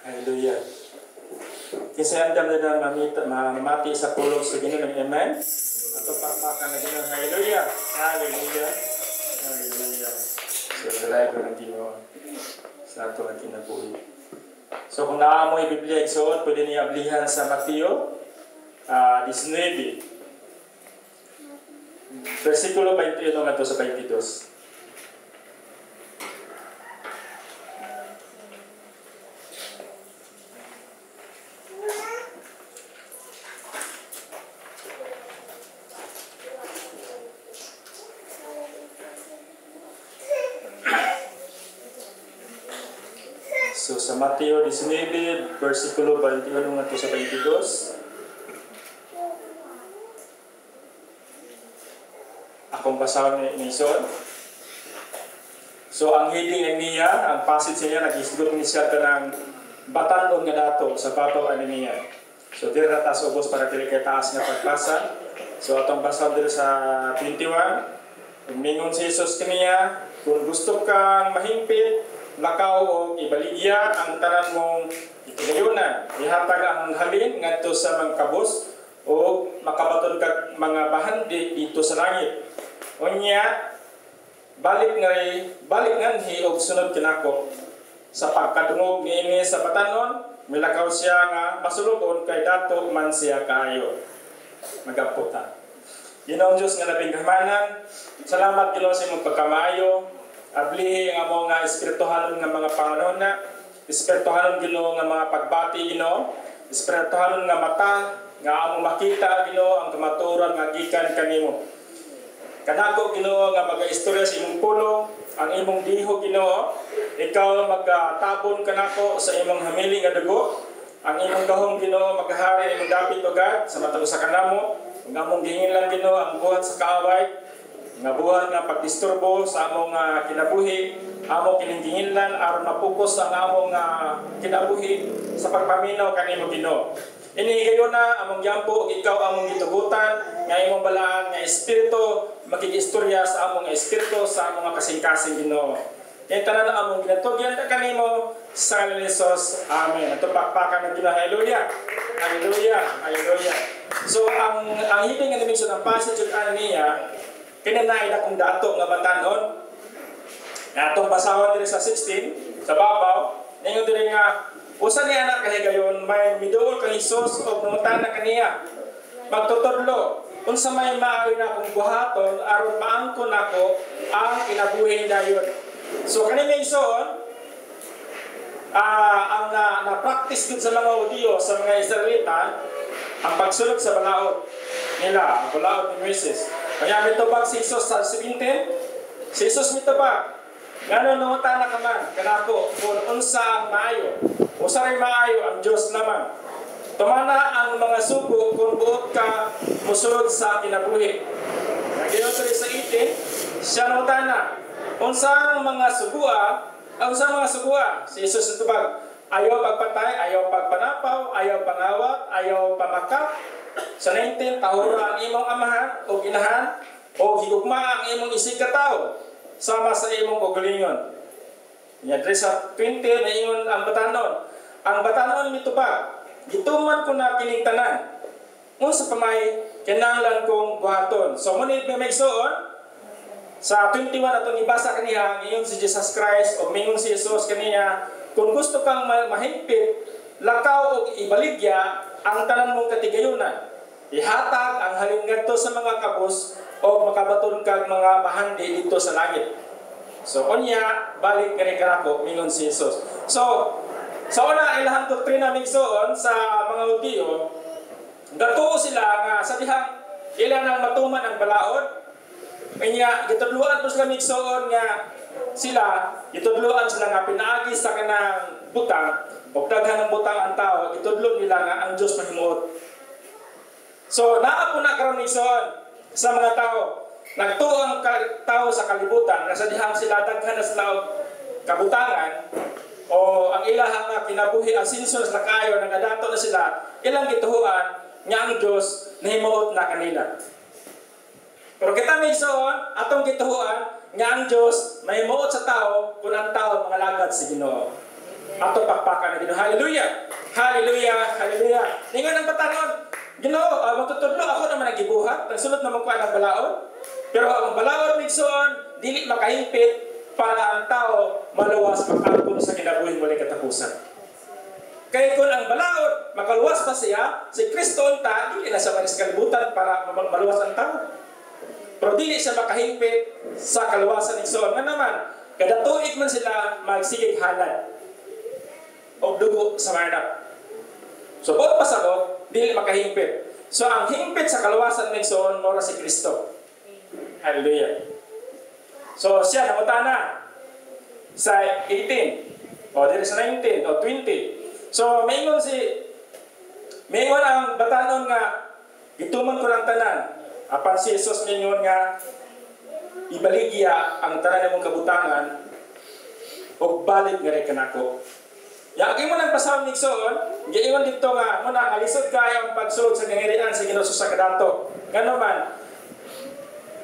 Hallelujah. Kasi andam na mamati sa pulong sa Ginoo ng Amen. Ato pakpakan na Ginoo. Hallelujah. Hallelujah. Hallelujah. So, dalay ko ng Ginoo sa ato ang kinabuhi. So, kung naamoy Biblia igsoon, pwede niya ablihan sa Mateo 19. Versikulo 21 nga to sa 22. So sa Mateo 19, versikulo 21 nga to sa 22. Akong basahon ni Son. So ang heading niya, ang passage niya, nag-isgot ni siya ka ng batanon nga dato sa babaw niya. So diri na taas ubos para dili kay taas nga pagbasa. So atong basahon diri sa 21. Mingon si Jesus kaniya, kung gusto kang mahimpit, lakaw o ibaligya ang tanan mong itigayunan. Ihatag ang halin ngadto sa mga kabus o makabaton kag mga bahandi dito sa langit. Unya balik nganhi og sunod kinako. Sa pagkadungog niini sa batanon, milakaw siya nga masulugon kay dato man siya kaayo. Magaputa. Ginoong Diyos nga labing gahmanan, salamat Ginoo sa imong pagkamaayo. Ablihi ang among nga espirituhanon nga mga panganon na, espirituhanon Ginoo nga mga pagbati Ginoo, espirituhanon nga mata nga among makita Ginoo ang kamatuoran nga gikan kanimo. Kanako Ginoo nga maga-istorya sa imong pulong, ang imong diho Ginoo, ikaw magtabon kanako sa imong hamili nga dugo, ang imong gahom Ginoo maghari imong dapit ugad sa matag sa kanamo, nga among gihingan Ginoo ang buhat sa kaaway, nga buhat nga pagdisturbo sa among kinabuhi, among kininginlan aron mapokus ang among kinabuhi sa pagpaminaw kanimo Ginoo. Ini gayon na among yampo ikaw among gitugutan nga imong balaan nga espiritu makigistorya sa among espiritu sa among kasing-kasing Ginoo. Kay tanan among ginatugyan kanimo sa Jesus. Amen. Ato pakpakan ng Ginoo. Hallelujah. Hallelujah. Hallelujah. So ang hiding nga dimension ng passage niya kinanaid akong dato nga batanon. Atong basahon diri sa 16 sa babaw, ningon diri nga usa ni anak kahigayon may miduol kang Hesus og nangutana kaniya. Magtutudlo unsa may maayo na akong buhaton aron maangkon nako ang kinabuhi dayon. So kani may ison ang na-practice gud sa mga Hudiyo sa mga Israelita ang pagsulod sa balaod nila, ang balaod ni Moises. Kaya mitubag si Jesus sa 17, si Jesus mitubag. Ngano nangutana ka man, kanako, kung unsa ang maayo, usa rin maayo ang Diyos naman. Tumana ang mga sugo kung buot ka musulod sa kinabuhi. Ngayon sa 18, siya nangutana, unsa ang mga sugua, si Jesus mitubag, ayaw pagpatay, ayaw pagpanapaw, ayaw pangawat, ayaw pamakap. Sa 19, tahura ang imong amahan o inahan o higugma ang imong isig katao sama sa imong kaugalingon. Yadre sa 20, naingon ang batanon. Ang batanon mitubag, gituman ko na kining tanan. Unsa pa may kinahanglan kong buhaton. So munit may igsoon sa 21 atong ibasa kaniya ngayon si Jesus Christ o mingon si Jesus kaniya, kung gusto kang mahimpit, lakaw o ibaligya ang tanan mong katigayunan. Ihatag ang halin ngadto sa mga kabus o makabaton kag mga bahandi dito sa langit. So unya balik kani kanako mingon si Jesus. So sa una ilahang doktrina migsoon sa mga Hudiyo, gatuo sila nga sa dihang ila nang matuman ang balaod. Kanya gitudluan to sila migsoon nga sila gitudluan sila nga pinaagi sa kanang butang o daghan ng butang ang tao, itudlo nila nga ang Diyos mahimuot. So naa po na karon igsoon sa mga tao. Nagtuo ang tao sa kalibutan, nasa dihang sila daghan na sila kabutangan o ang ilahang nga kinabuhi asinso sa kayo nagadato na sila ilang gituhuan nga ang Diyos nahimuot na kanila. Pero kita may igsoon atong gituhuan nga ang Diyos mahimuot sa tao kung ang tao mga lagad sa Ginoo. Ato pakpakan na Ginoo. Hallelujah. Hallelujah. Hallelujah. Ningon ang batanon. Ginoo, matutudlo ako naman nagibuhat. Nagsulot naman ko ang balaod. Pero ang balaod migsoon dili makahimpit para ang tao maluwas makapon sa kinabuhi walay katapusan. Kaya kung ang balaod makaluwas pa siya, si Kristo unta dili na sa maris kalibutan para maluwas ang tao. Pero dili siya makahimpit sa kaluwasan igsoon. Nga naman, kada tuig man sila magsigig halad o dugo sa manap. So, bot pasabot, dili makahimpit. So, ang himpit sa kaluwasan ng igsoon, mora si Kristo. Hallelujah. So, siya namuta na sa 18, o dili sa 19, o 20. So, maingon ang batanon nga, gituman ko lang tanan. Apan si Jesus maingon nga, ibaligya ang tanan mong kabutangan, o balik nga rin kanako. Yagi mo nang pasawang nigsoon, giingon dito nga, muna, alisod kayo ang pagsulod sa kangirian sa Ginoo sa kadato. Gano man,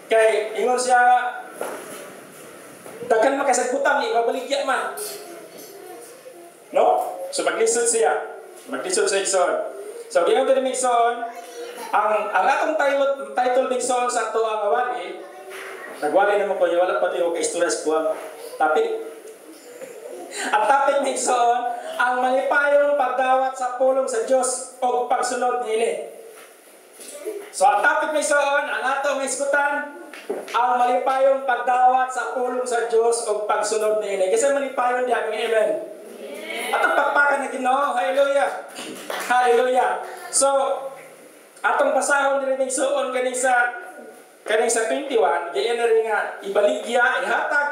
kay ingon siya nga, daghan makasagputang, ibabaligya man. No? So maglisod siya. Maglisod sa igsoon. So giingon din igsoon, ang atong title igsoon sa ato ang awali, nagwali naman ko, wala pati yung ka-stress ko ang topic. Ang topic igsoon, ang malipayong pagdawat sa pulong sa Dios o pagsunod niini. So ang topic igsoon, ang atong iskutan, ang malipayong pagdawat sa pulong sa Dios o pagsunod niini. Kasi malipayon di aming amen. Atong pakpakan na Ginoo. Hallelujah. Hallelujah. So atong basahon diri igsoon kaning sa 21, diyan na rin nga ibaligya, ihatag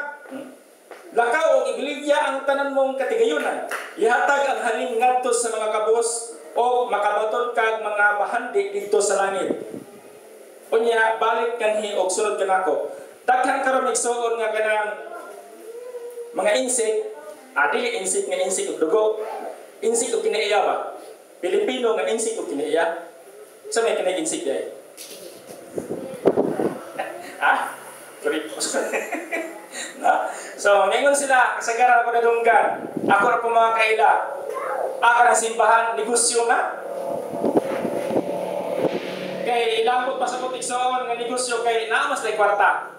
lakaw o ibaligya ang tanan mong katigayunan. Ihatag ang halin ngadto sa mga kabos o makabaton kag mga bahandi dito sa langit. Unya balik kanhi og sulod kanako. Daghan karon igsuon nga kanang mga insik, dili insik nga insik og dugo. Insik og kinaiya ba? Pilipino nga insik og kinaiya. Sa may kinay insik day. Sorry. No? So, ngayon sila, kasagaran ako na dunggan. Ako na po mga kaila. Ako na simbahan, negosyo na. Kay ilambot pa sa putiksoon ng negosyo kay naamas na kwarta.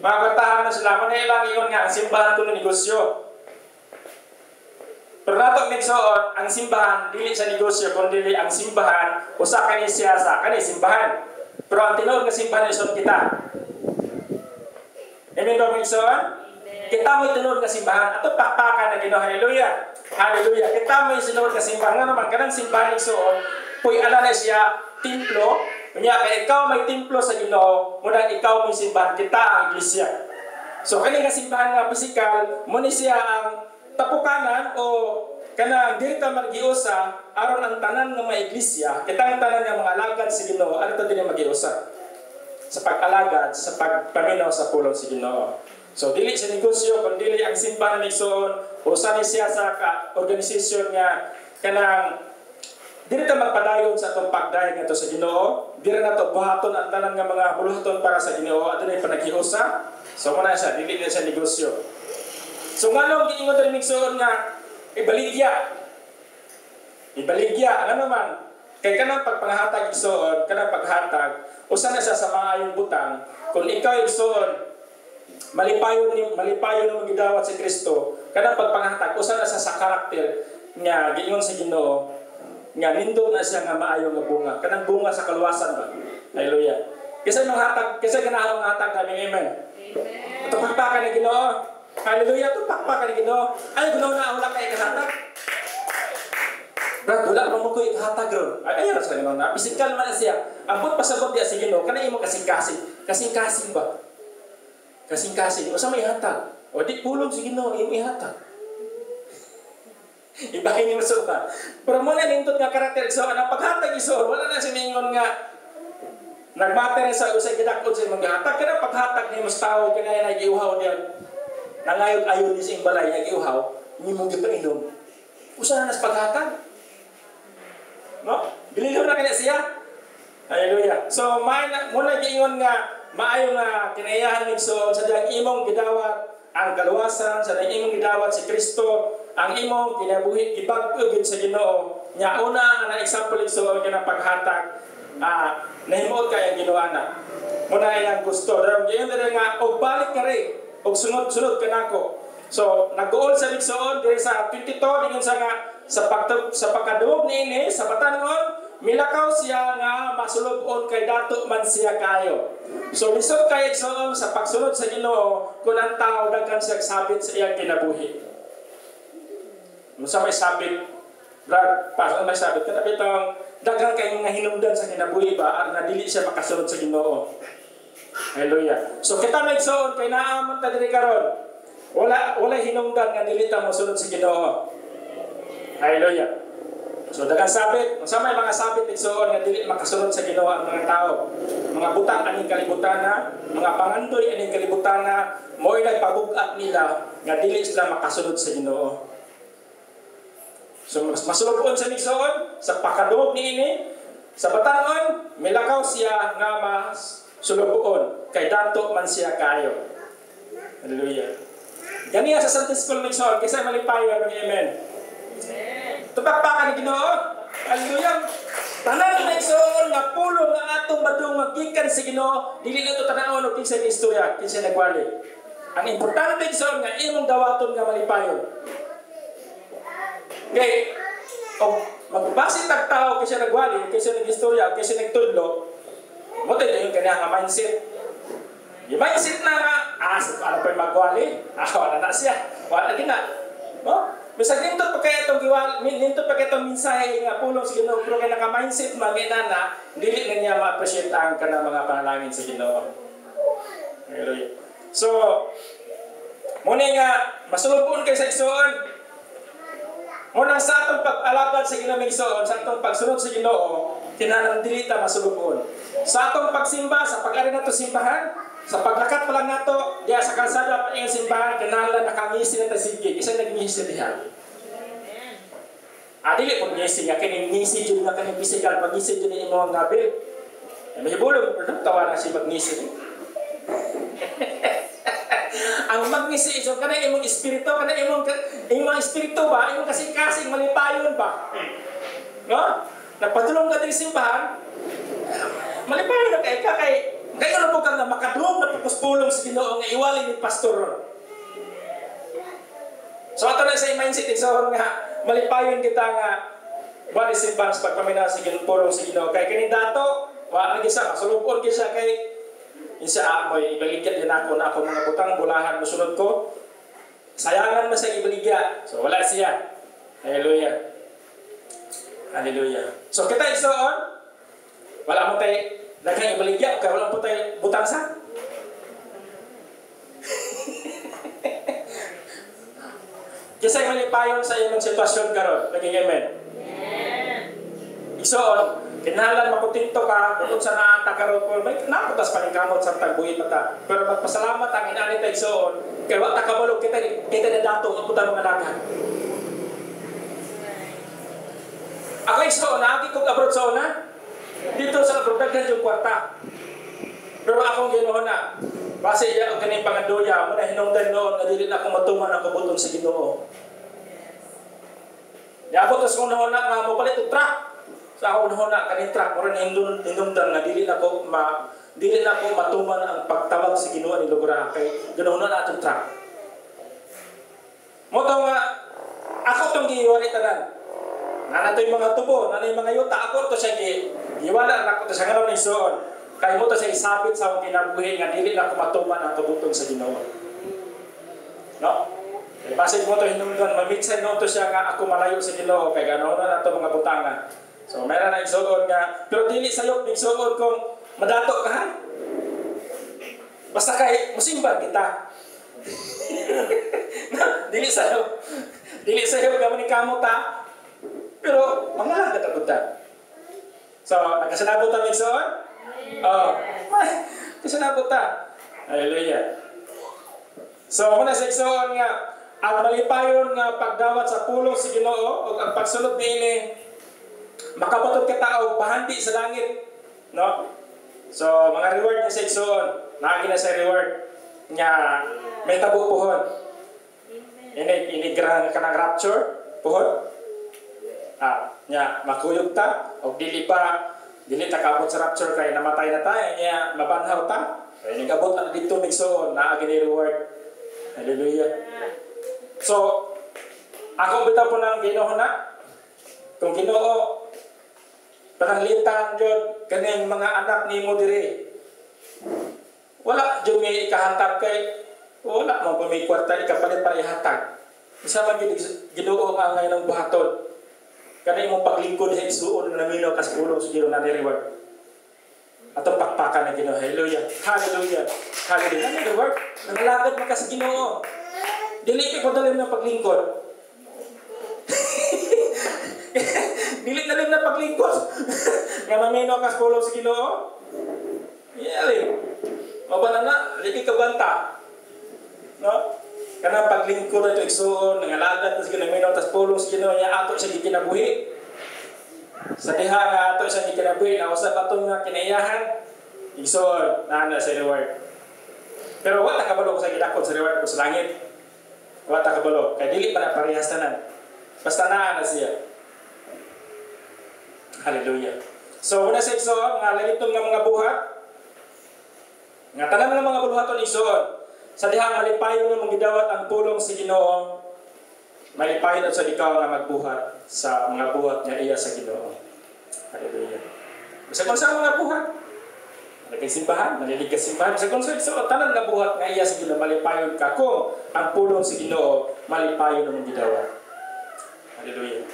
Mga kwartahan na sila. Kung ilang iyon nga, ang simbahan ito ng negosyo. Pero nato negosyoon, ang simbahan, dili sa negosyo, kundi ang simbahan, usa kani siya sa kani simbahan. Pero ang tinuod nga simbahan isod kita. Amen ba mga igsoon? Kita mo'y tinod nga simbahan. Ato pakpakan na Ginoo. Hallelujah. Hallelujah. Kita mo'y sinod nga simbahan. Nga naman, kanang simbahan igsoon, puy ala na siya, templo. Kanya, kaya ikaw may templo sa Ginoo, muna ikaw may simbahan. Kita ang iglesia. So, kani nga simbahan nga physical, muna siya ang tapukanan o kanang dirita mag-iusa aron ang tanan ng mga iglesia, kita ang tanan ng mga alagad sa Ginoo, ano ito din mag-iusa? Sa pag-alagad, sa pagpaminaw sa pulong si Ginoo. So dili sa negosyo kun dili ang simbahan ng igsoon usa ni siya sa organisasyon nga kanang dili ta magpadayon sa atong pagdayeg ngadto sa Ginoo, dili na to buhaton ang tanan nga mga buluhaton para sa Ginoo, adunay panaghiusa. So muna siya dili na sa negosyo. So nganong giingon diri igsoon nga ibaligya. Ibaligya ano naman kay kanang pagpanghatag igsoon, kanang paghatag usa na siya sa maayong butang. Kung ikaw igsoon malipayon na magidawat si Kristo, kanang pagpanghatag usa na siya sa karakter nga giingon sa Ginoo nga nindot na siya nga maayo nga bunga, kanang bunga sa kaluwasan ba. Hallelujah. Kasi nang hatag, kasi kanang hatag namin amen. Ito pakpakan ni Ginoo. Hallelujah. Ito pakpakan ni Ginoo. Ay Ginoo na wala kay kahatag. Brad, wala pa mo ko ihatag ron. Ay, ayun sa Ginoo na. Pisikal man na siya. Ambot pasabot diya si Ginoo. Kana imo kasing-kasing. Kasing-kasing ba? Kasing-kasing. O sa may hatag. O di pulong si Ginoo, imo ihatag. Ibahin ni masuha. Pero muna nindot nga karakter. So, ang paghatag iso, wala na siya mingon nga nagmater sa usay gidakod sa imong gihatag. Kana paghatag ni mas tao, kinaya na giuhaw diyan. Nangayon-ayon ni sa imbalay, giuhaw, ni mong gipainom. Usa na nas paghatag. No? Biliho na kanya siya. Hallelujah. So, muna giingon nga, maayo nga kinayahan ng so, sa diyang imong gidawat ang kaluwasan, sa diyang imong gidawat si Kristo, ang imong kinabuhi gibag-o gid sa Ginoo. Nya una nga example igsoon kanang paghatag nahimuot kay ang Ginoo na. Muna ang gusto. Daron giyon nga og balik ka rin. Og sunod-sunod ka nako. So nag-goal sa igsoon diri sa 22 ingon sa nga sa pagkaduog niini sa batanon milakaw siya nga masulubon kay dato man siya kayo. So lisod kay igsoon sa pagsunod sa Ginoo kun ang tao daghan siya sabit sa iyang kinabuhi. Musa may sabit Brad, paano may sabit ka bitong daghang kay nga hinungdan sa kinabuhi ba na dili siya makasunod sa Ginoo. Hallelujah. So kita may igsoon kay naamon ta diri karon. Wala hinungdan nga dili ta mosunod sa Ginoo. Hallelujah. So daghang sabit, unsa may mga sabit igsoon nga dili makasunod sa Ginoo ang mga tao. Mga butang aning kalibutan na, mga pangandoy aning kalibutan na mo'y nagpabug-at nila nga dili sila makasunod sa Ginoo. So masulubon sa igsoon sa pakaduog niini sa batanon milakaw siya nga mas sulubuon kay dato man siya kayo. Hallelujah. Ganiya sa Sunday School igsoon kaysa malipayon ng amen. Tupakpakan ni Ginoo. Hallelujah. Tanan na igsoon nga pulo nga atong madung magikan sa Ginoo dili na to tanawon og kinsa istorya kinsa nagwali. Ang importante igsoon nga imong dawaton nga malipayon. Okay, magbase tag tao kasi nagwali, kasi nagistorya, kasi nagtudlo, mo tayo yung kanya nga mindset. Yung mindset na nga, ano pa yung magwali? Wala na siya. Wala din na. No? Bisag nindot pa kaya itong mensahe nga pulong sa Ginoo, pero kaya naka-mindset magina na, dili na niya ma-appreciate ang kanang mga panalangin sa Ginoo. Hallelujah. So, muna nga, masulupon kayo sa igsoon. Muna sa atong pag-alagad sa Ginoo igsoon, sa atong pagsunod sa Ginoo, kinahanglan dili ta masulubon. Sa atong pagsimba, sa pag-ari nato simbahan, sa paglakat pa lang nato, diya sa kalsada pa ing simbahan, kinahanglan nakangisi na ta sige, isa nagngisi diha. Dili pud ngisi nga kini ngisi jud nga kani physical, pag-ngisi jud ni imong gabi. Mahibulog pero tawa na si pag-ngisi. Ang magngisi so kana imong espiritu kana imong espiritu ba imong kasing-kasing malipayon ba, no? Nagpadulong ka diri simbahan malipayon na kay ano po kang makadulong na pagpuspulong sa Ginoo nga iwali ni pastor. So ato na sa mindset igsoon nga malipayon kita nga bali simbahan sa pagpaminaw sa Ginoo sa Ginoo kay kini dato wa lagi sa masulupon gisa kay isa amoy ibaligya din ako na ako mga butang bulahan musunod ko. Sayangan mo sa ibaligya. So wala siya. Hallelujah. Hallelujah. So kita igsoon wala mo tayo daghang ibaligya kay wala po tayo butang sa. Kisay malipayon sa imong sitwasyon karon. Naging amen. Igsoon kinahanglan makutinto ka kung sa naata karon ko may nakutas paningkamot sa tagbuhi mata pero magpasalamat ang inani ta igsoon kay wa ta kabalo kita na dato ang putan mga dagat. Ako igsoon agi kog abroad sa una dito sa abroad daghan yung kwarta pero akong Ginoo na base iya og kaning pangadoya mo na hinungdan noon nga dili na ako matuman ang kabuton sa Ginoo. Yabot sa una nga mo palit og truck sa ako na kanin truck mo rin hinungdan nga dili na ko matuman ang pagtawag sa Ginoo ni lugar kay ganaon na atong truck. Mo to nga ako tong giwali tanan. Nanatoy mga tubo, nanay mga yuta ako to siya giwala na ko to sa ngano ni Soon. Kay mo to siya isabit sa akong kinabuhi nga dili na ko matuman ang kabuton sa Ginoo. No? Kay base mo to hinungdan mamitsan no to siya nga ako malayo sa Ginoo kay ganaon na ato mga butangan. So, mayroon na igsoon nga, pero dili sa'yo, igsoon kung madato ka ha? Basta kay, musimba kita. Dili sa'yo, gamon ni kamot ha? Pero, mga nagkatagutan. So, nagkasanabot ang igsoon? Oo. Kasanabot ha? Hallelujah. So, muna sa igsoon nga, ang malipayon nga pagdawat sa pulo sa Ginoo o ang pagsulod niini makabatot ka tao bahandi sa langit, no? So mga reward niya sa igsoon, naagi na sa reward nga may tabupuhon. Amen. ini gerang kanang rapture pohon. Nya makuyog ta og dili ta kabot sa rapture kay namatay na ta nya mabanhaw ta. Kay nigabot na dito migsoon naa gini reward. Hallelujah. So ako bitaw po ng Ginoo na kung Ginoo pananglitan jud kaning mga anak nimo diri. Wala jud may ikahatag kay wala mo pa may kwarta ikapalit para ihatag. Isa man Ginoo ang ngayon buhaton. Kani imong paglingkod sa igsuon na minaw kas pulong sa Ginoo na reward. Atong pakpakan na Ginoo. Hallelujah. Hallelujah. Hallelujah. Na reward. Nangalagad man ka sa Ginoo. Dili kay padalim na paglingkod. Dili na rin na paglingkod. Nga maminaw kas pulong sa Ginoo. Yali. Mabana na, lagi ka banta. No? Kanang paglingkod ito igsuon, nangalagad tas ginaminaw tas pulong sa Ginoo niya ato siya gikinabuhi. Sa diha nga ato siya gikinabuhi, na usab atong nga kinaiyahan, igsuon, nana sa reward. Pero wala kabalo ko sa gidakod sa reward ko sa langit. Wala kabalo, kay dili pa na parehas tanan. Basta naa na siya. Hallelujah. So una sa igsuon, nga lagitong nga mga buhat, nga tanan ng mga buhaton igsuon, sa dihang malipayon nga magidawat ang pulong sa Ginoo, malipayon at sa ikaw nga magbuhat sa mga buhat nga iya sa Ginoo. Hallelujah. Sa kung sa mga buhat, naging simbahan, nalilig ka simbahan. Sa kung sa tanan nga buhat nga iya sa Ginoo, malipayon ka kung ang pulong sa Ginoo, malipayon nga magidawat. Hallelujah.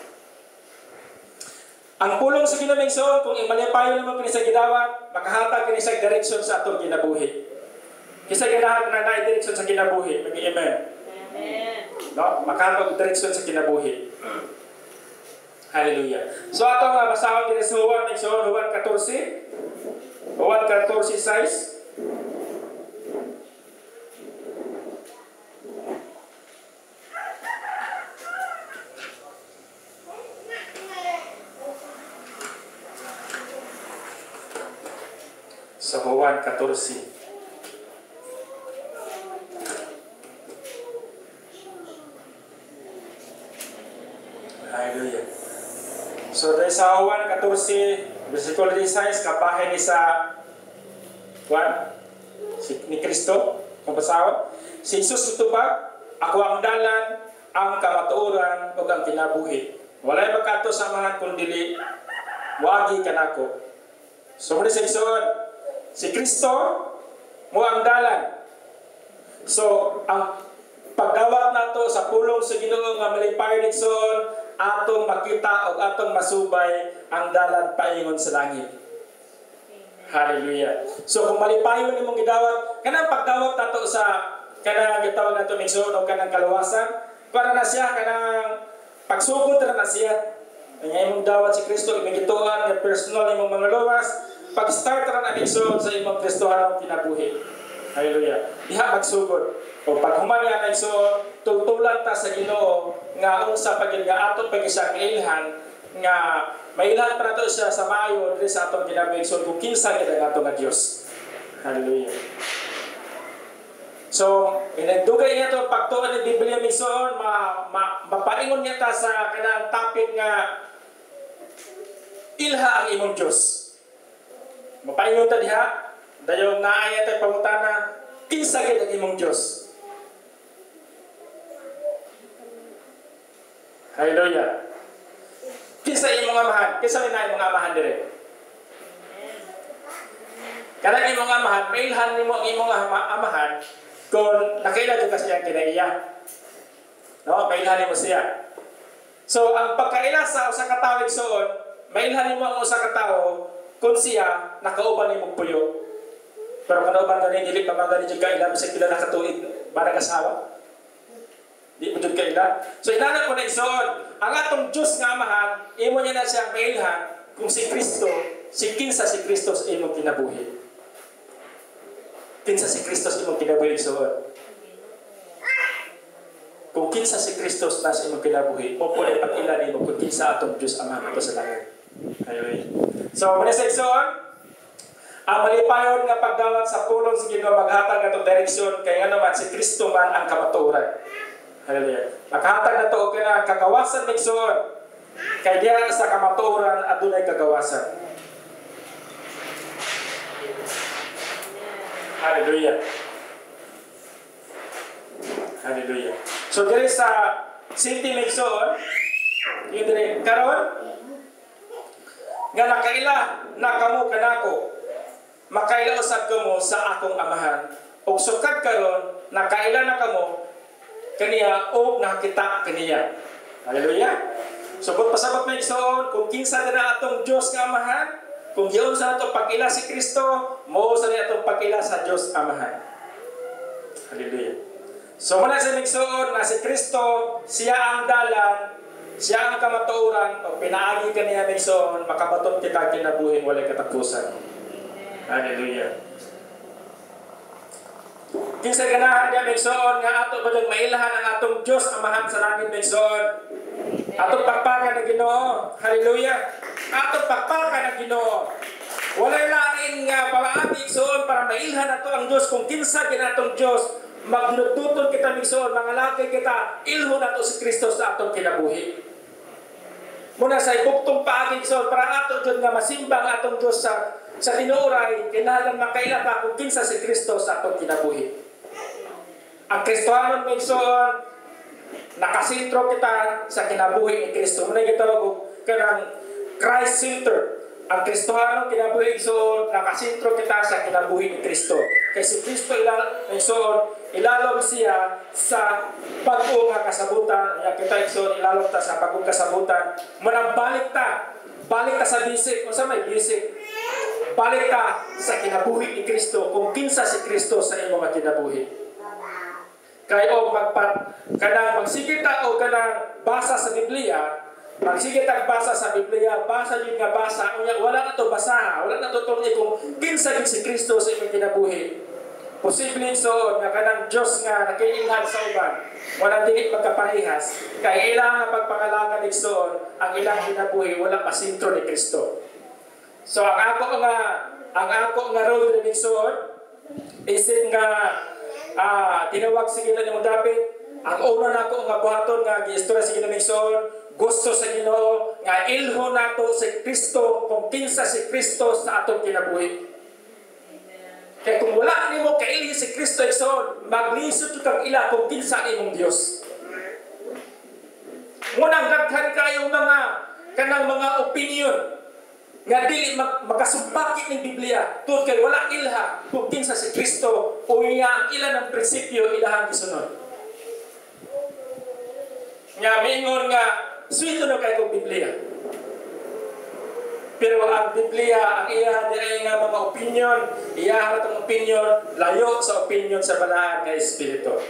Ang pulong sa Ginoo mingson, kung malipayon naman kini sa gidawat, makahatag kini sa direksyon sa atong kinabuhi. Kisa ganahan na na-direksyon sa kinabuhi. Mag-amen. Amen. No? Makatog direksyon sa kinabuhi. Hallelujah. So ato nga basahon din sa Juan 14. Juan 14:6. Sa Juan 14. Hallelujah. So, dahil sa Juan 14, versikulo 16, kapahin ni sa Juan, ni Kristo, kung basahon, si Jesus tutubag, ako ang dalan, ang kamatuoran, o ang kinabuhi. Walay makato sa mga kundili, wagi ka nako. So, muna sa isuon, si Kristo, mo ang dalan. So, ang pagdawat nato sa pulong sa Ginoo nga malipayon igsoon, atong makita o atong masubay ang dalan paingon sa langit. Hallelujah. So kung malipayon nimong gidawat, kanang pagdawat nato sa kanang gitawag nato migsoon o kanang kaluwasan, para na siya kanang pagsugod na siya. Ang imong dawat si Kristo, imong gituan nga personal imong mga luwas, pag-start na migsoon sa imong Kristohanong kinabuhi. Hallelujah. Diha magsugod. O pag humana na iso, tultulan ta sa Ginoo nga unsa pagid nga ato pag isang ilhan nga mailhan pa nato siya sa maayo diri sa atong kinabuhi kung kinsa gid ang ato nga Dios. Hallelujah. So, inagdugay niya to pagtuon ni Biblia migsoon mapaingon niya ta sa kanang topic nga ilha ang imong Dios. Mapaingon ta diha dayon naaya tay pangutana kinsa gid ang imong Dios. Hallelujah. Kinsa imong amahan? Kinsa may na imong amahan dire? Kanang imong amahan, mailhan nimo ang imong amahan kung nakaila jud ka siya kinaiya. No, mailhan nimo siya. So ang pagkaila sa usa ka tawo igsoon, mailhan nimo ang usa ka tawo kung siya nakauban nimo puyo. Pero kanauban gani dili pa magani jud ka ila bisag pila na katuig para kasawa. Di mo jud kaila. So inana ko na igsoon, ang atong Dios nga amahan, imo niya na siyang mailhan kung si Kristo, si kinsa si Kristo sa imong kinabuhi. Kinsa si Kristo sa imong kinabuhi igsoon. Kung kinsa si Kristo na sa imong kinabuhi, mo po ay pag-ilan mo kung kinsa atong Dios amahan ato sa langit. Hallelujah. So muna sa igsoon, ang malipayon nga pagdawat sa pulong sa Ginoo maghatag atong direksyon kay nga naman si Kristo man ang kamatuoran. Hallelujah. Makahatag na to ka na kagawasan migsoon. Kay diya sa kamatuoran adunay kagawasan. Hallelujah. Hallelujah. So diri sa City Migsoon, yung diri karon nga nakaila na kamo kanako, makaila usab kamo sa akong amahan. Ug sukad karon nakaila na kamo kaniya o nakita kaniya. Hallelujah. Subot pasabot Migsoon kung kinsa na atong Dios nga amahan, kung giyon sa atong pag-ila si Kristo, mao sa atong pag-ila sa Dios amahan. Hallelujah. So muna sa Migsoon na si Kristo, siya ang dalan, siya ang kamatuoran, o pinaagi ka niya Migsoon, makabaton kita kinabuhin walay katapusan. Hallelujah. Kinsa ganahan niya Migsoon nga ato ba mailahan ang atong Dios amahan sa langit Migsoon. Atong pakpakan ng Ginoo. Hallelujah. Atong pakpakan ng Ginoo. Walay lain nga paagi Migsoon para mailhan nato ang Dios kung kinsa ginatong Dios. Magdudutod kita Migsoon, mangalagay kita, ilho na to si Kristo sa atong kinabuhi. Muna sa ibugtong paaging Migsoon, para ato dyan nga masimbang atong Diyos sa tinuray, kinalang makaila ka kung kinsa si Kristo sa atong kinabuhi. Ang Kristohanon Migsoon, nakasintro kita sa kinabuhi ni Kristo. Muna kita kanang Christ-centered. Ang Kristohanon kinabuhi Migsoon, nakasintro kita sa kinabuhi ni Kristo. Kaya si Kristo Migsoon, ilalom siya sa bagong kasabutan. Kita Migsoon, ilalom ta sa bagong kasabutan. Manang balik ta sa bisik. O sa may bisik, balik ta sa kinabuhi ni Kristo. Kung kinsa si Kristo sa imong kinabuhi. Kaya o magsigit ta o kanang basa sa Biblia, magsigit ang basa sa Biblia, basa yun nga basa, wala na to basaha, wala na to tunay kung kinsa si Kristo sa imong kinabuhi. Posibleng so nga kanang Diyos nga nakiinghan sa uban, walang dili magkaparehas, kaya ilang pagpangalangan ni Soon, ang ilang kinabuhi, wala masintro ni Kristo. So ang ako nga role ni Soon, isip nga tinawag sa Ginoo ni David, ang una nako nga buhaton nga giistorya sa Ginoo Migsoon, gusto sa Ginoo nga ilho nato si Kristo kung kinsa si Kristo sa atong kinabuhi. Kaya kung wala nimo kailhi si Kristo Migsoon, maglisod kang ila kung kinsa imong Dios. Munang daghan kayo kanang mga opinion nga dili makasumpaki ning Biblia tungod kay wala ilha kung kinsa si Kristo o iya ang ilan ng prinsipyo ilahang gisunod. Nga mingon nga suwito na kay kong Biblia. Pero ang Biblia, ang iya nga mga opinion, iya ang opinion, layo sa opinion sa balaan nga Espiritu.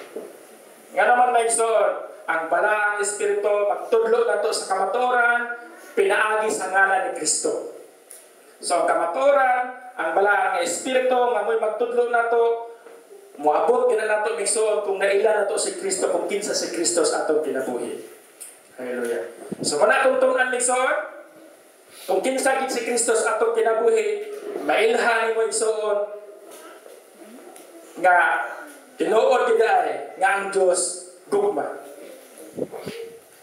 Nga naman Migsoon, ang balaan nga Espiritu, magtudlo na to sa kamatuoran, pinaagi sa ngalan ni Kristo. So ang kamatuoran, ang balaan nga Espiritu, nga mo'y magtudlo na to, muabot gina na to Migsoon, kung naila na to si Kristo, kung kinsa si Kristo sa atong kinabuhi. Hallelujah. So muna tungtungan Migsoon, kung kinsa gid si Kristo sa atong kinabuhi, mailhan mo Migsoon nga tinuod gid ay nga ang Dios gugma.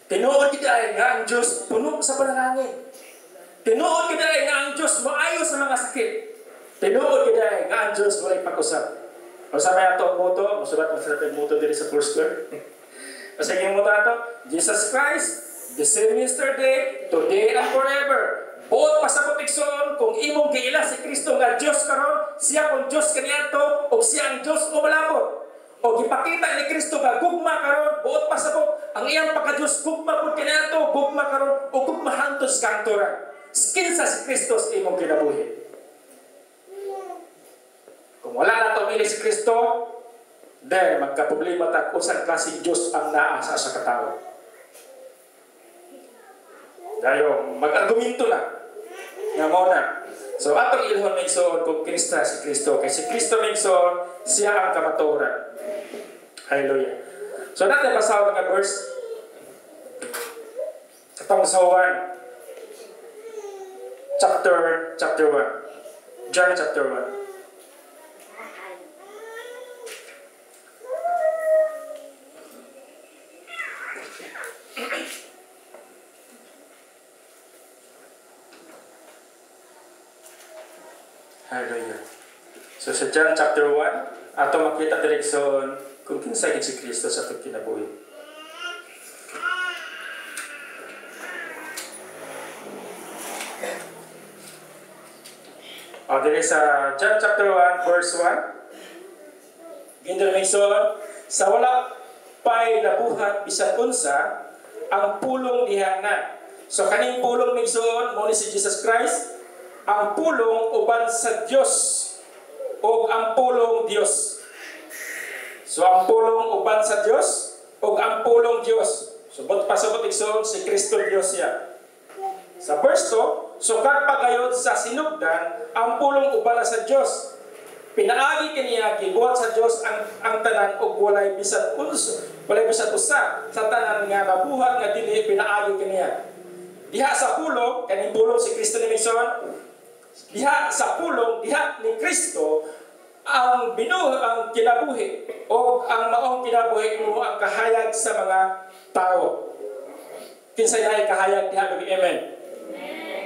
Tinuod gid ay nga ang Dios puno sa panalangin. Tinuod gid ay nga ang Dios maayo sa mga sakit. Tinuod gid ay nga ang Dios walay pag-usap. O sa may atong moto, musulat ang sarap moto diri sa Foursquare. Kasi yung moto ato, Jesus Christ, the same yesterday, today and forever. Buot pasabot Migsoon kung imong giila si Kristo nga Dios karon, siya kung Dios kaniadto o siya ang Dios o malabot. O gipakita ni Kristo nga gugma karon, buot pasabot ang iyang pagka-Dios gugma pud kaniadto, gugma karon o gugma hantos kantora. Kinsa si Kristo sa imong kinabuhi. Kung wala na to mili si Kristo, then magkaproblema ta usa klase Dios ang naa sa katao. Dayo mag-argumento na. Nga muna. So atong ilhon Migsoon kung Krista si Kristo. Kay si Kristo Migsoon, siya ang kamatuoran. Hallelujah. So natin basaw nga verse. Katong sa 1. Chapter 1. John chapter 1. Hallelujah. So sa John chapter 1, ato makita direksyon kung kinsa gid si Kristo sa atong kinabuhi. Diri sa John chapter 1 verse 1, gindirmison sa wala pay nabuhat bisan unsa ang pulong diha na. So kaning pulong migsoon mo ni si Jesus Christ, ang pulong uban sa Dios o ang pulong Dios. So ang pulong uban sa Dios o ang pulong Dios. So pasabot igsoon si Kristo Dios siya. Sa verse 2, so pagayod sa sinugdan ang pulong uban sa Dios. Pinaagi kaniya gibuhat sa Dios ang tanan og walay bisan unsa, walay bisan usa sa tanan nga nabuhat nga dili pinaagi kaniya. Diha sa pulong kaning pulong si Kristo ni Mison. Diha sa pulong diha ni Kristo ang ang kinabuhi o ang maong kinabuhi mo ang kahayag sa mga tao. Kinsay ay kahayag diha gabi, amen.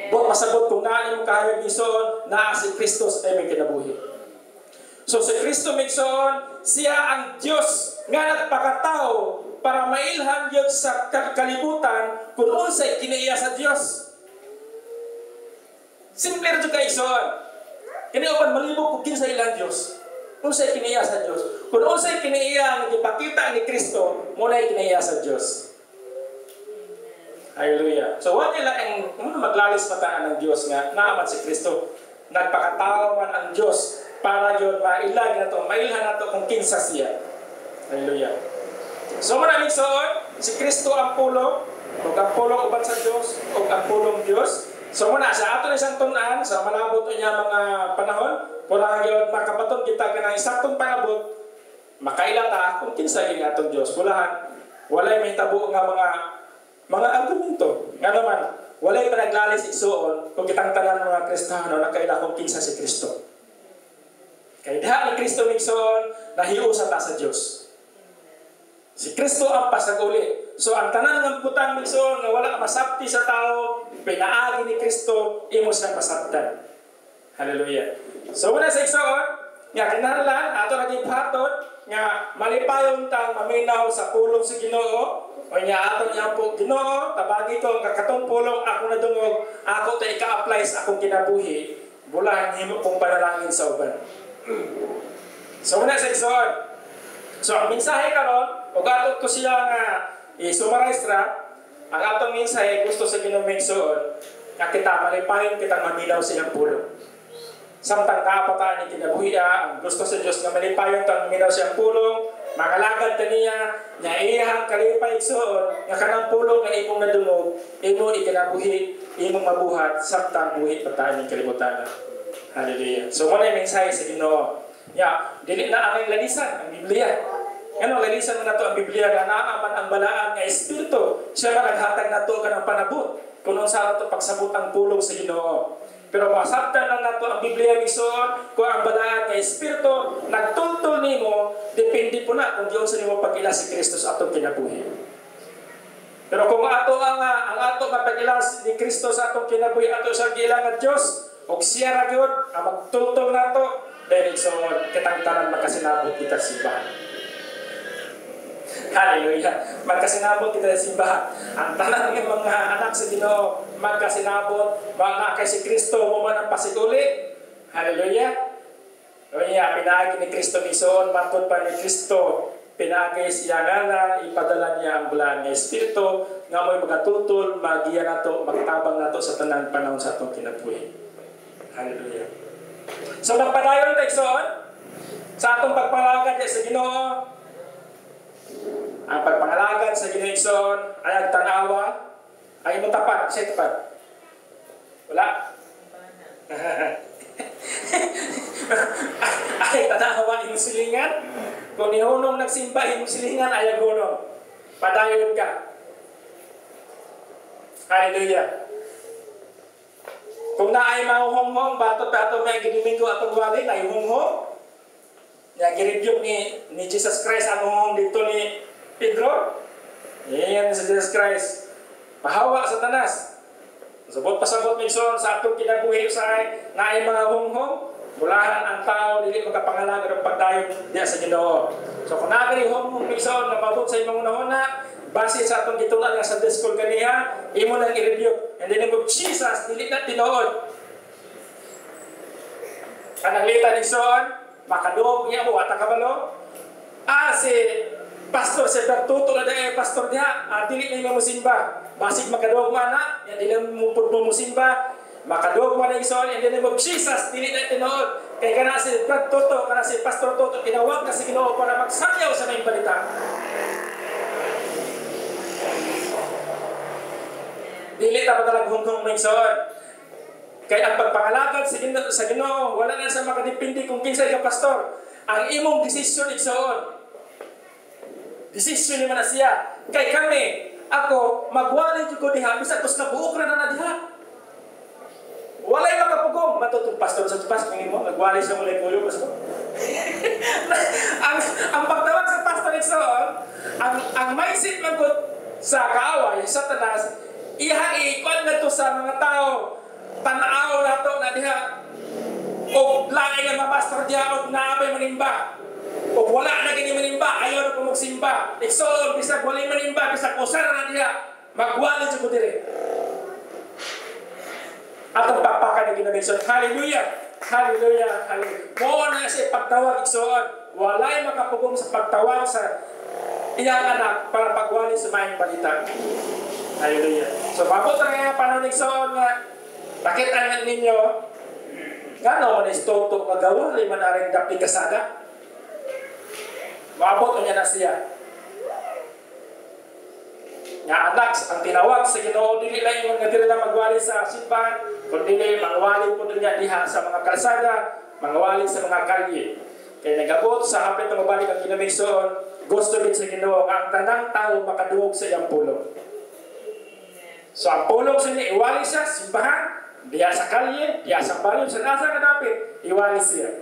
Buot masabot kung naan imong kahayag Mison naa si Kristo sa imong kinabuhi. So si Kristo Mison siya ang Dios nga nagpakatao para mailhan yun sa kalibutan kung unsay kinaiya sa Dios. Simple rin yung kaison. Kinayapan malibog kung kinsa ilang Diyos. Unsay kinaiya sa Diyos. Kung unsay kinaiya ang ipakita ni Kristo, muna kinaiya sa Diyos. Hallelujah. So what nila ang maglalis mataan ng Diyos nga naaman si Kristo. Nagpakatao man ang Diyos para yun mailag na to, mailhan na to kung kinsa siya. Hallelujah. So maraming soon, si Kristo ang pulong, o ang pulong uban sa Diyos, o ang pulong Diyos. So muna, sa ato isang tunan, sa malabot niya mga panahon, kung yun makabaton kita ka ng isaktong panabot, makailata kung kinsa yung atong Diyos. Walay may tabo nga mga argumento. Nga naman, walay panaglalis isuon kung kitang tanan mga Kristiyano nakaila kung kinsa si Kristo. Kaya diha ni Kristo migsoon, nahiusa ta sa Diyos. Si Kristo ang pasaguli. So ang tanan ng putang migsoon nga wala masabti sa tao, pinaagi ni Kristo imo siyang masabtan. Hallelujah. So muna sa igsoon, nga kinahanglan ato naging paton nga malipayon tang maminaw sa pulong sa Ginoo. O nya ato niya po Ginoo, tabagi ko ang katong pulong ako nadungog, ako ta ika-apply sa akong kinabuhi. Bulan himo kong panalangin sa uban. So muna sa igsoon. So ang mensahe karon o gatot ko siya nga i-summarize ra, ang atong mensahe gusto sa Ginoo migsoon nga kita malipayon kitang maminaw sa iyang pulong. Samtang kapataan ni kinabuhi ang gusto sa Dios nga malipayon tang maminaw sa iyang pulong, makalagad ta niya nya iyang kalipay igsoon nga kanang pulong nga imong nadungog, imo ikinabuhi, imong mabuhat samtang buhi pataan ni kalibutan. Hallelujah. So mo na mensahe sa Ginoo. Dili na ang lalisan ang Biblia. Ano, lalisan mo na ito ang Biblia nga naaman ang balaan nga Espiritu. Siya na naghatag na ito ka ng panabot. Kung saan ito pagsabot ang pulong sa Ginoo. Pero masabtan lang na ito ang Biblia mison kung ang balaan nga Espiritu nagtultol nimo, depende po na kung diyon sa nimo pag-ila si Kristo sa atong kinabuhi. Pero kung ato ang ato nga pag-ila ni Kristo sa atong kinabuhi, ato sa giila nga Dios, og siya ra gyud ang magtultol nato, dahil so kitang tanan makasinabot kita simbahan. Hallelujah. Magkasinabot kita sa simbahan. Ang tanan ng mga anak sa Ginoo, magkasinabot, mga kay si Kristo mo man ang pasiguli. Hallelujah. Pinaagi ni Kristo mison, matod pa ni Kristo, pinaagi siya nga ipadala niya ang bulan ng Espiritu, nga mo'y magatutol, magiya na to, magtabang na to sa tanang panahon sa itong kinabuhi. Hallelujah. So magpadayon tayo sa atong pagpalagad sa Ginoo. Ang pagpangalagad sa Ginoo ay ang tanawa ay mo tapat. Siya tapat. Wala. Ay tanawa yung silingan. Kung nihunong nagsimba yung silingan ay agunong. Padayon ka. Hallelujah. Kung na ay mahuhong-hong, bato-bato may ginimingo atong wali, na ihuhong. Nag-review ni Jesus Christ ang huhong dito ni Pedro. Yan si Jesus Christ. Pahawa sa tanas. Sabot pasabot mison sa atong kinabuhi usay na ay mga hunghong. Mulahan ang tao dili magkapangalaga ng pagdayon diya sa Ginoo. So kung nagari mong mison nga mabot sa imong unahuna, base sa atong gitunan nga sa school kaniya, imo nang i-review. And then of Jesus, dili na tinuod. Kanang lita ni Son, makadog niya mo, wata kabalo. Si pastor sa Bertuto na dahil pastor niya, dili na mo simba. Basig makadog man na, yan dili mo pudmo mo simba. Makadog man na Son, and then of Jesus, dili na tinuod. Kaya kana si Bertuto, kana si Pastor Toto, tinawag na si Ginoo para magsakyaw sa may balita. Dili ta pagalaghong may Son. Kaya ang pagpangalagad sa Ginoo, wala na sa makadepende kung kinsay ka pastor. Ang imong desisyon igsoon. Desisyon ni man siya. Kay kami, ako magwali jud ko diha bisag kus nabuok na diha. Walay makapugong matutong pastor sa pastor mo nagwali sa mulay kulo pastor. ang pagtawag sa pastor igsoon, ang mindset man gud sa kaaway sa tanas iha-ikon na to sa mga tao tanaw na to na diha o langay nga mapastor diha o naabay manimba o wala na gini manimba ayaw na po magsimba igsoon bisag walay manimba bisag usara na diha magwali jud ko dire atong pakpakan na ginamigson. Hallelujah! Hallelujah! Hallelujah! Mo na siya pagtawag igsoon. Walay makapugong sa pagtawag sa iyang anak para pagwali sa mayang balita. Hallelujah! So, mabot na nga panahon igsoon nga bakit anan ninyo gano man is toto magawa liman na rin dapli kasada. Mabot niya na siya. Nga anak, ang tinawag sa Ginoo dili lang yung nga dili lang magwali sa simbahan, kundi mangwali po niya diha sa mga kalsada, mangwali sa mga kalye. Kaya nagabot sa hapit na mabalik ang kinamigsoon, gusto din sa Ginoo nga ang tanang tao makadungog sa iyang pulong. So ang pulong sa niya, iwali siya, simbahan, diha sa kalye, diha sa balyon, sa nasa kadapit, iwali siya.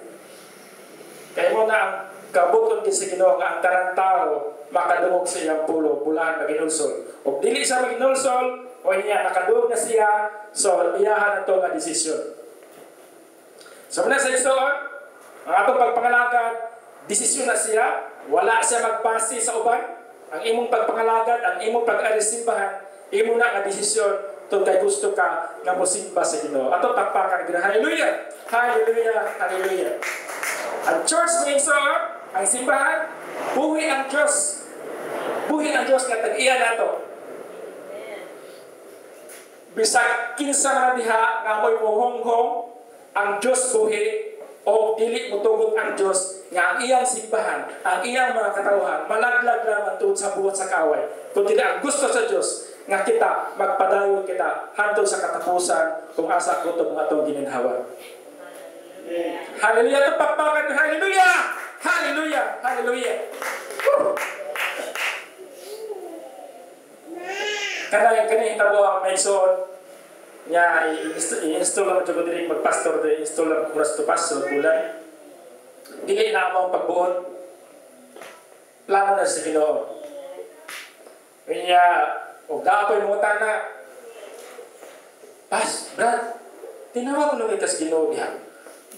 Kaya mo na ang kabuton din sa Ginoo nga ang tanang tao makadungog sa iyang pulo, bulahan maginulsol. O dili siya maginulsol, o niya nakadungog na siya, so iyahan na ito nga desisyon. So muna sa isoon, ang atong pagpangalagad, desisyon na siya, wala siya magbase sa uban. Ang imong pagpangalagad, ang imong pag-arisimbahan, imo na nga desisyon, kung kay gusto ka nga mosimba sa Ginoo. Ato takpakan gina. Hallelujah! Hallelujah! Hallelujah! Ang church ngayon so, ang simbahan, buhi ang Diyos. Buhi ang Diyos nga tag-iya nato. Bisag kinsa nga diha nga mo'y muhonghong, ang Diyos buhi o dili mutugot ang Diyos nga ang iyang simbahan, ang iyang mga katawhan, malaglag lamang tuod sa buhat sa kaway. Kung dili ang gusto sa Diyos nga kita, magpadayon kita hantod sa katapusan kung asa kutob nga atong gininhawa. Hallelujah! Ito pakpakan. Hallelujah! Hallelujah! Hallelujah! Kanang tabo ang may son niya i-install lang ito dili magpastor de install lang kuras to pastor bulan. Dili na mo pagbuon. Plano na sa Ginoo. Kanya og dapoy mo na pas, brad. Tinawag ko nang itas Ginoo diha.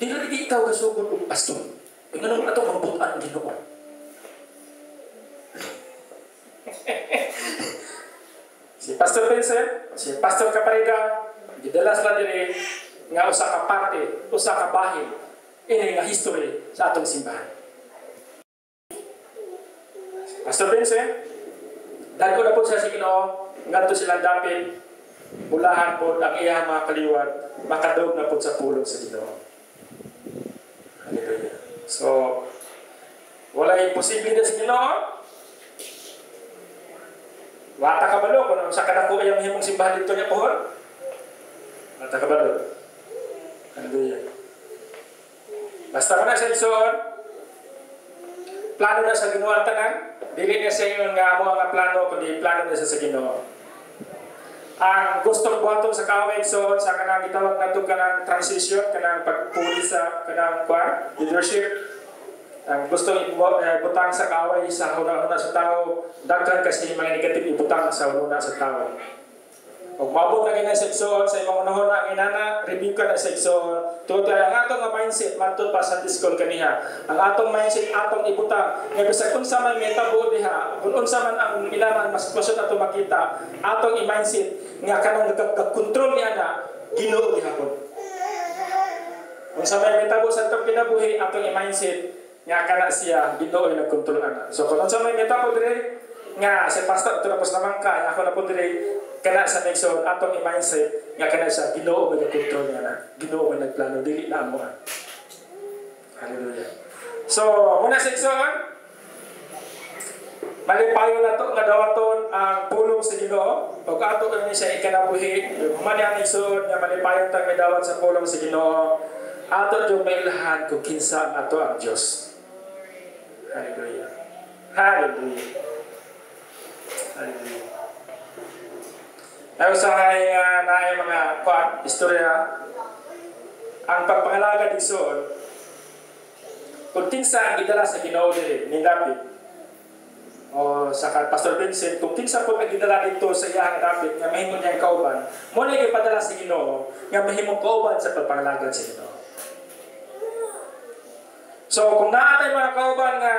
Dili ikaw kasugod og pastor. Ingano ato mabutan ang Ginoo. Si Pastor Vincent, si Pastor Caparida, gidalas lang diri nga usa ka parte, usa ka bahin ini nga history sa atong simbahan. Pastor Vincent, dagko na po sa Ginoo, ngadto silang dapit, bulahan po ang iyang mga kaliwat, makadog na po sa pulong sa Ginoo. Hallelujah. So, wala imposible na sa Ginoo. Wata ka balo kung sa kadako ay ang himong simbahan dito niya pohon. Wata ka balo. Hallelujah. Basta mo na sa isoon, plano na sa Ginoo ang tanan, dili na sa inyo nga mo ang plano, kundi plano na sa Ginoo. Ang gustong buhaton sa kaway isoon, sa kanang itawag na ito kanang transition, kanang pagpuli sa kanang leadership, ang gusto ibutang sa kaway sa huna-huna sa tao, daghan kasi mga negative ibutang sa huna sa tao. Kung mabot na kinay sa igsoon sa imong unahon na inana, review ka na sa igsoon. Tungod ang atong nga mindset matod pa sa discol kaniha. Ang atong mindset atong ibutang nga bisag unsa man metabo diha, kung unsa man ang ilaman mas kusot ato makita, atong i-mindset nga kanang nagka-control niya na Ginoo gihapon. Kung sa may metabo sa atong kinabuhi, atong i-mindset nga kana siya Ginoo yung nagkontrol ana. So kung sa may metabo dire nga si pastor tapos naman ka, ako na po dire kana sa nexon atong i-mindset nga kana siya Ginoo may nagkontrol niya na. Ginoo may nagplano dili na amo. Hallelujah. So muna section malipayo na to nga dawaton ang pulong sa Ginoo ug ato kami siya ikanabuhi humani ang nexon nga malipayon tang midawat sa pulong sa Ginoo ato jud mailahan kung kinsa ang ato ang Dios. Hallelujah. Hallelujah. Hallelujah. Ay usahay naay mga istorya ang pagpangalaga ni Saul kung kinsa ang gidala sa Ginoo diri ni David o sa Pastor Vincent kung kinsa po ang gidala dito sa iyang David nga mahimong niyang kauban mo na gipadala sa Ginoo nga mahimong kauban sa pagpangalaga sa Ginoo. So kung naatay mga kauban nga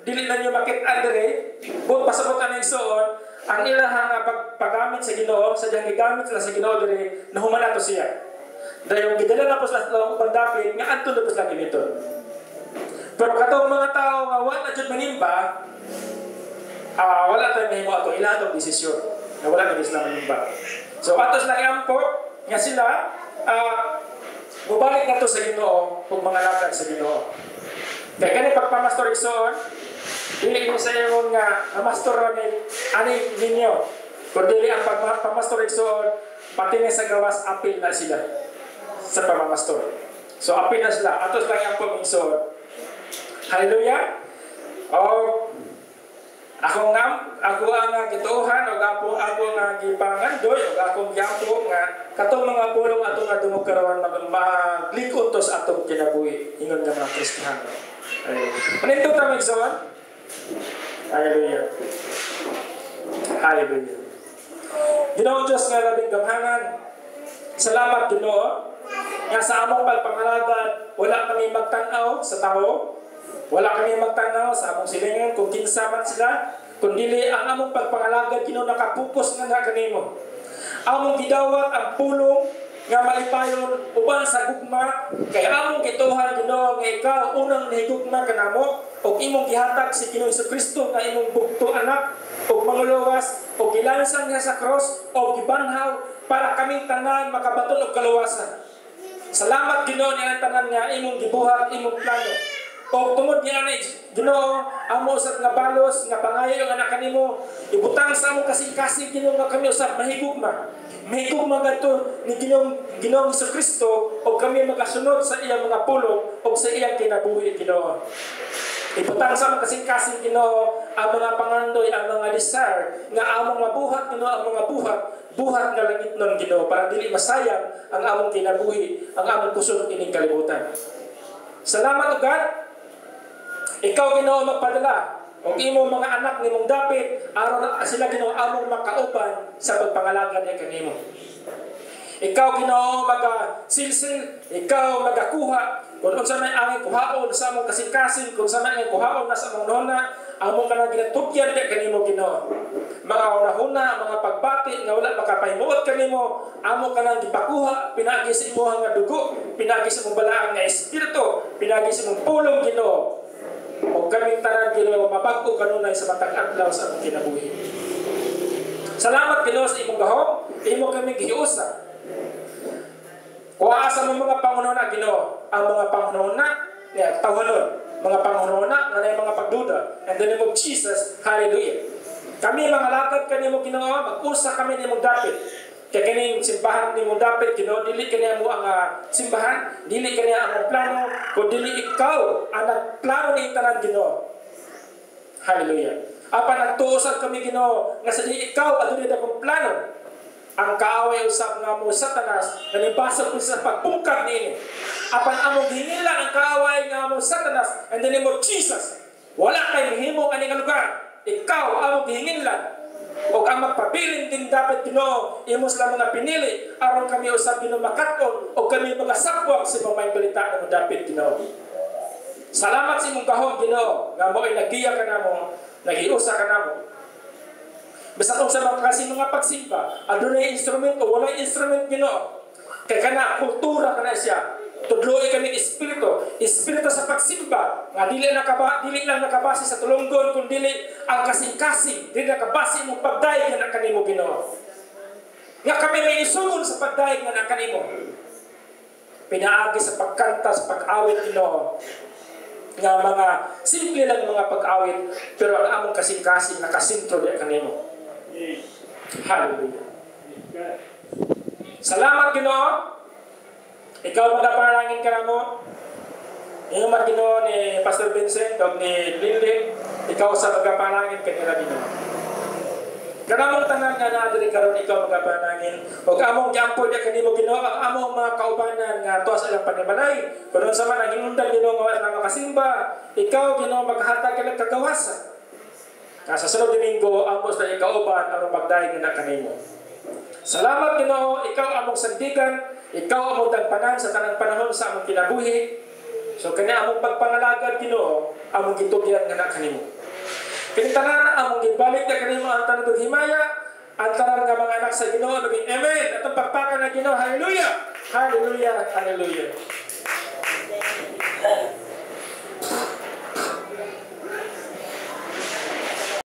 dili na niyo makit-an diri but pasabot ang igsoon ang ilahang paggamit sa Ginoo sa diyang gigamit sila sa Ginoo diri nahuman ato siya. Dayon gidala na po sa ubang David nga adto na po sila gimiton. Pero katong mga tao nga wala jud manimba wala tayo mahimo ato ilatong desisyon na wala na sila manimba. So atos lang iampo nga sila mubalik na to sa Ginoo kung mga lakad sa Ginoo. Kaya kani pagpamastor igsoon dili mo sa ingon nga namastor ni ani ninyo. Kung dili ang pagpamastor igsoon pati na sa gawas apil na sila sa pamamastor. So apil na sila atos lang ang pagigsoon. Hallelujah. Ako ang gituohan o ako nga gipangandoy o akong giampo nga katong mga pulong ato nga dungog karon maglikod to sa atong kinabuhi ingon nga mga Kristiyano. Manindot ta magsoon. Hallelujah. Hallelujah. Ginoo Diyos nga labing gamhanan. Salamat Ginoo nga sa among pagpangalagad wala kami magtanaw sa tao. Wala kami magtanaw sa among silingan kung kinsa man sila, kundi ang among pagpangalagad Ginoo nakapupos na kanimo. Among gidawat ang pulong nga malipayon uban sa gugma kay among gituhan Ginoo nga ikaw unang nahigugma kanamo ug imong gihatag si Ginoo Kristo nga imong bugto anak ug manguluwas ug gilansan niya sa cross ug gibanhaw para kaming tanan makabaton og kaluwasan. Salamat Ginoo niya ang tanan nga imong gibuhat imong plano. O tungod niya ni Ginoo amo sa nga balos nga pangayo ang anak kanimo ibutang sa among kasing-kasing Ginoo nga kami usab mahigugma gadto ni Ginoong Kristo o kami magasunod sa iyang mga pulong o sa iyang kinabuhi Ginoo. Ibutang sa among kasing-kasing Ginoo ang mga pangandoy ang mga desire nga among mabuhat Ginoo ang mga buhat nga langit nun Ginoo para dili masayang ang among kinabuhi ang among kusog ining kalibutan. Salamat God. Ikaw Ginoo magpadala og imo mga anak nimong dapit aron sila Ginoo among makauban sa pagpangalaga niya kanimo. Ikaw Ginoo magasilsil, ikaw magakuha kung unsa may aming kuhaon sa among kasing-kasing, kung sa may kuhaon na sa among nona, among kanang ginatugyan niya kanimo Ginoo. Mga una-una, mga pagbati nga wala makapahimuot kanimo, among kanang gipakuha pinagi sa imong nga dugo, pinagi sa imong balaang nga espiritu, pinagi sa imong pulong Ginoo. O kaming tanan Ginoo mabag-o kanunay sa matag adlaw sa among kinabuhi. Salamat Ginoo sa imong gahom, imo kami gihiusa. Kuha sa mga pangununa Ginoo, ang mga pangununa nga tawhanon, mga pangununa nga nay mga pagduda. In the name of Jesus, hallelujah. Kami mga lakad kanimo Ginoo, mag-usa kami nimong dapit. Kaya kaning simbahan nimong dapit Ginoo, dili kaniya mo ang simbahan, dili kaniya ang plano, kundi dili ikaw ang nagplano ni tanan Ginoo. Hallelujah. Apan nagtuusan kami Ginoo nga sa di ikaw adunay dakong plano. Ang kaaway usab nga mo Satanas nanibasag ko sa pagbungkag niini. Apan among hinila ang kaaway nga mo Satanas in the name of Jesus. Wala kay mahimo ani nga lugar. Ikaw among gihinginlan. O ang magpabilin din dapat Ginoo, imos lang mga pinili aron kami usab Ginoo makaton o kami mga sabwag sa mga balita nga dapat Ginoo. Salamat sa imong gahom Ginoo nga mo ay nagiya ka namo, nagiusa ka namo. Basta kung sa mga kasi mga pagsimba, adunay instrumento, walay instrument Ginoo. Kaya kana kultura kana siya. Tudloy kami espiritu sa pagsimba nga dili lang nakabase sa tulunggon kundi dili ang kasing-kasing, dili nakabase mo pagdayeg nga kanimo Ginoo. Nga kami may isungon sa pagdayeg nga kanimo. Pinaagi sa pagkanta, sa pag-awit Ginoo. Nga mga simple lang mga pag-awit pero ang among kasing-kasing nakasintro di kanimo. Hallelujah. Salamat Ginoo. Ikaw magapanalangin ka na mo. Yung Ginoo ni Pastor Vincent o ni Lindin, ikaw sa magapanalangin ka nila Ginoo. Kanamong tanan nga naadiri karon ikaw magapanalangin. O among giampol ya kanimo Ginoo ang among mga kaubanan nga tuwas ilang panimalay. Kuno sa man ang hinungdan Ginoo nga makasimba, ikaw Ginoo maghatag ka kagawasan. Sa sunod Domingo amos na ikauban aron magdayeg na kanimo. Salamat Ginoo, ikaw among sandigan. Ikaw among tagpanan sa tanang panahon sa among kinabuhi. So kani among pagpangalagad Ginoo, among gitugyan nga kanimo. Kini tanan among gibalik na kanimo ang tanan himaya, ang tanan nga mga anak sa Ginoo maging amen. Atong pagpakan na Ginoo. Hallelujah. Hallelujah. Hallelujah.